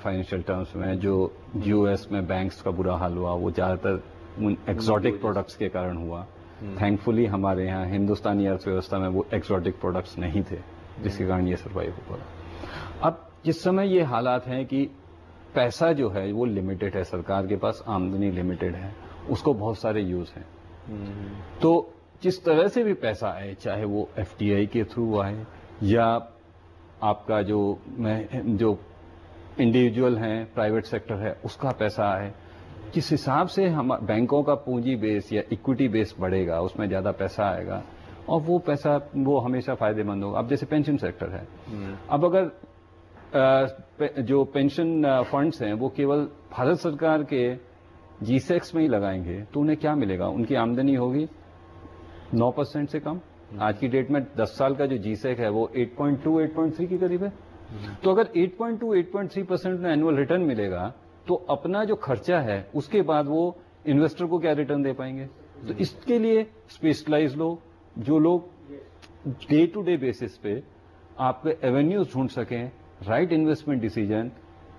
Financial terms में जो US में बैंक्स का बुरा हाल हुआ वो ज्यादातर उन एक्सोटिक प्रोडक्ट्स के कारण हुआ। थैंकफुली हमारे यहाँ हिंदुस्तानी अर्थव्यवस्था में वो एक्सोटिक प्रोडक्ट्स नहीं थे, जिसके कारण ये सर्वाइव हो पाया। अब जिस समय ये हालात हैं कि पैसा जो है वो लिमिटेड है, सरकार के पास आमदनी लिमिटेड है, उसको बहुत सारे यूज हैं, तो जिस तरह से भी पैसा आए, चाहे वो एफडीआई के थ्रू आए या आपका जो इंडिविजुअल हैं, प्राइवेट सेक्टर है, उसका पैसा आए, जिस हिसाब से हम बैंकों का पूंजी बेस या इक्विटी बेस बढ़ेगा, उसमें ज्यादा पैसा आएगा और वो पैसा वो हमेशा फायदेमंद होगा। अब जैसे पेंशन सेक्टर है, अब अगर जो पेंशन फंड्स हैं वो केवल भारत सरकार के जीसेक्स में ही लगाएंगे तो उन्हें क्या मिलेगा? उनकी आमदनी होगी 9% से कम। आज की डेट में 10 साल का जो जीसेक है वो 8.2 8.3 के करीब है। तो अगर 8.2 8.3% में एनुअल रिटर्न मिलेगा तो अपना जो खर्चा है उसके बाद वो इन्वेस्टर को क्या रिटर्न दे पाएंगे? तो इसके लिए स्पेशलाइज लोग, जो लोग डे टू डे बेसिस पे आपके एवेन्यूज ढूंढ सकें, राइट इन्वेस्टमेंट डिसीजन,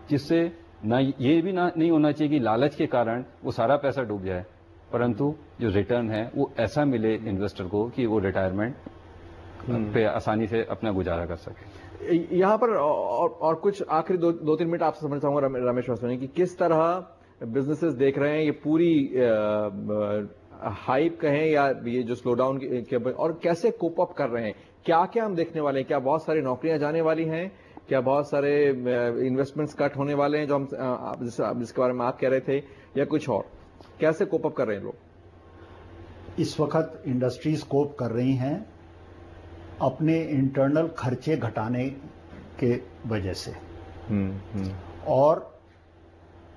जिससे ना ये भी नहीं होना चाहिए कि लालच के कारण वो सारा पैसा डूब जाए, परंतु जो रिटर्न है वो ऐसा मिले इन्वेस्टर को कि वो रिटायरमेंट पे आसानी से अपना गुजारा कर सके। यहाँ पर और कुछ आखिरी दो तीन मिनट आपसे समझना चाहूंगा रमेश वासवानी की, किस तरह बिजनेसेस देख रहे हैं ये पूरी हाइप कहें या ये जो स्लो डाउन के और कैसे कोप अप कर रहे हैं? क्या क्या हम देखने वाले हैं? क्या बहुत सारी नौकरियां जाने वाली हैं? क्या बहुत सारे इन्वेस्टमेंट्स कट होने वाले हैं जो हम जिसके बारे में आप कह रहे थे, या कुछ और? कैसे कोप अप कर रहे हैं लोग? इस वक्त इंडस्ट्रीज कोप कर रही हैं अपने इंटरनल खर्चे घटाने के वजह से। और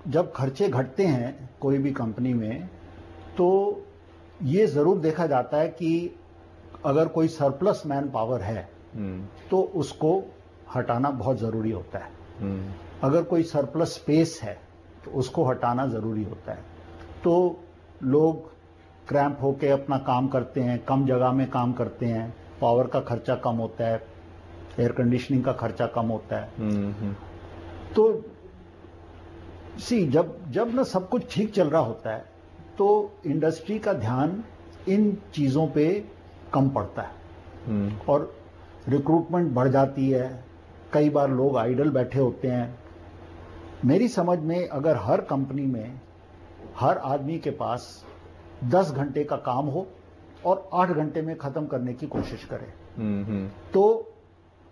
जब खर्चे घटते हैं कोई भी कंपनी में तो ये जरूर देखा जाता है कि अगर कोई सरप्लस मैन पावर है तो उसको हटाना बहुत जरूरी होता है। अगर कोई सरप्लस स्पेस है तो उसको हटाना जरूरी होता है। तो लोग क्रैम्प होके अपना काम करते हैं, कम जगह में काम करते हैं, पावर का खर्चा कम होता है, एयर कंडीशनिंग का खर्चा कम होता है। तो जब ना सब कुछ ठीक चल रहा होता है तो इंडस्ट्री का ध्यान इन चीजों पे कम पड़ता है और रिक्रूटमेंट बढ़ जाती है। कई बार लोग आइडल बैठे होते हैं। मेरी समझ में अगर हर कंपनी में हर आदमी के पास 10 घंटे का काम हो और 8 घंटे में खत्म करने की कोशिश करे तो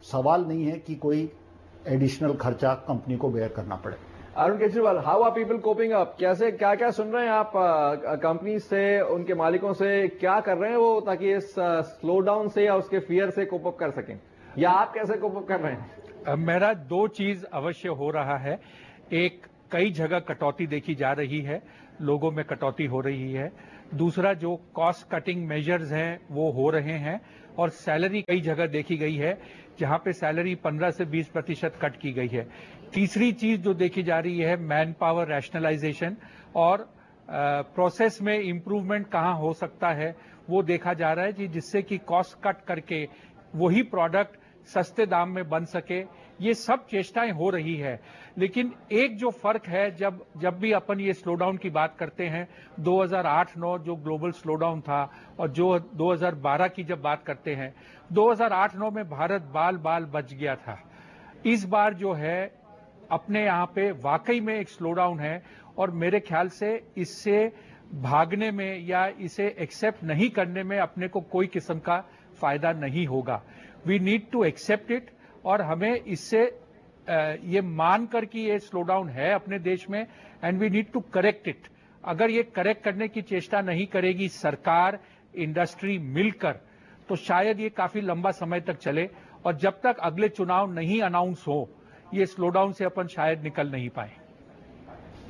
सवाल नहीं है कि कोई एडिशनल खर्चा कंपनी को बेयर करना पड़े। Arun Kejriwal, how are people coping up? कैसे क्या क्या सुन रहे हैं आप कंपनी से, उनके मालिकों से? क्या कर रहे हैं वो ताकि इस स्लो डाउन से या उसके फियर से कोप अप कर सकें? या आप कैसे कोप अप कर रहे हैं? मेरा 2 चीज अवश्य हो रहा है। एक, कई जगह कटौती देखी जा रही है, लोगों में कटौती हो रही है। दूसरा, जो कॉस्ट कटिंग मेजर्स हैं वो हो रहे हैं और सैलरी कई जगह देखी गई है जहां पे सैलरी 15 से 20% कट की गई है। तीसरी चीज जो देखी जा रही है, मैन पावर रैशनलाइजेशन और प्रोसेस में इंप्रूवमेंट कहां हो सकता है वो देखा जा रहा है जी, जिससे कि कॉस्ट कट करके वही प्रोडक्ट सस्ते दाम में बन सके। ये सब चेष्टाएं हो रही है। लेकिन एक जो फर्क है, जब भी अपन ये स्लो डाउन की बात करते हैं, 2008-9 जो ग्लोबल स्लो डाउन था और जो 2012 की जब बात करते हैं, 2008-9 में भारत बाल बाल बच गया था। इस बार जो है अपने यहाँ पे वाकई में एक स्लो डाउन है और मेरे ख्याल से इससे भागने में या इसे एक्सेप्ट नहीं करने में अपने को कोई किस्म का फायदा नहीं होगा। We need to accept it और हमें इससे ये मान कर कि ये स्लो डाउन है अपने देश में and we need to correct it. अगर ये करेक्ट करने की चेष्टा नहीं करेगी सरकार, इंडस्ट्री मिलकर, तो शायद ये काफी लंबा समय तक चले और जब तक अगले चुनाव नहीं अनाउंस हो ये स्लो डाउन से अपन शायद निकल नहीं पाए।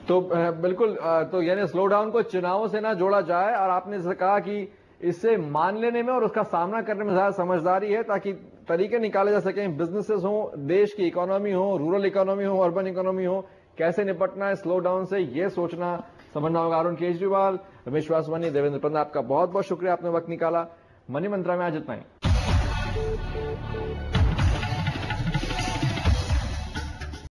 तो बिल्कुल, तो यानी स्लो डाउन को चुनावों से ना जोड़ा जाए और आपने जैसे कहा कि इससे मान लेने में और उसका सामना करने में ज्यादा समझदारी है ताकि तरीके निकाले जा सकें। बिजनेसेस हो, देश की इकोनॉमी हो, रूरल इकोनॉमी हो, अर्बन इकोनॉमी हो, कैसे निपटना है स्लो डाउन से, ये सोचना समझना होगा। अरुण केजरीवाल, रमेश वासवानी, देवेंद्र पंत, आपका बहुत बहुत शुक्रिया, आपने वक्त निकाला। मनी मंत्रा में आज इतना ही।